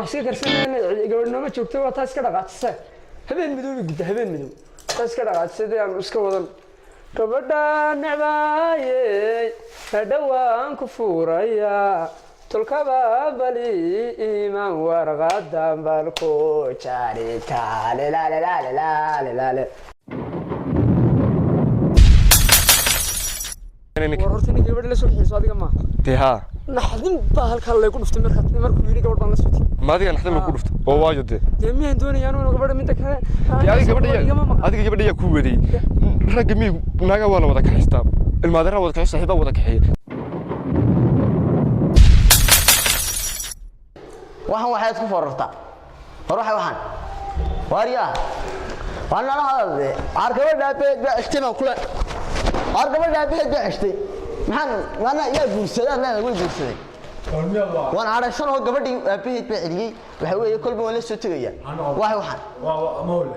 waxsi karsan gabadhnimo joogto waa taas ka dhaqaaqsay habeen midow gudda habeen midow taas ka dhaqaaqsay aan iska wadan gabadha nabaaye dhawaan ku fuuraya tulkaba bali iman warqada balko jarita la la la la la la warartini gabadh la soo xiiso adiga ma ها naxdin baa halka la ku dhuftay markuu yiri gabadh baan la soo ما ادري naxdin ku dhuftay oo waayo de deemiyaan doonayaan inuu gabadh mid kale adiga gabadha ku waday rag mi naga wala wada kaxistaa ilmaadara wada kaxistaa saaxiiba wada kaxiyay waxaad ku fororta waxaan wariya waxaan la hadlay gabadha beed ihtimaam kula gabadha beed ishtay maxaan yaa guursadaa la guursaday وانا على شنو قبل بيت بعدي waxa weeye kolba wala soo tagaya waxaan waa ma hole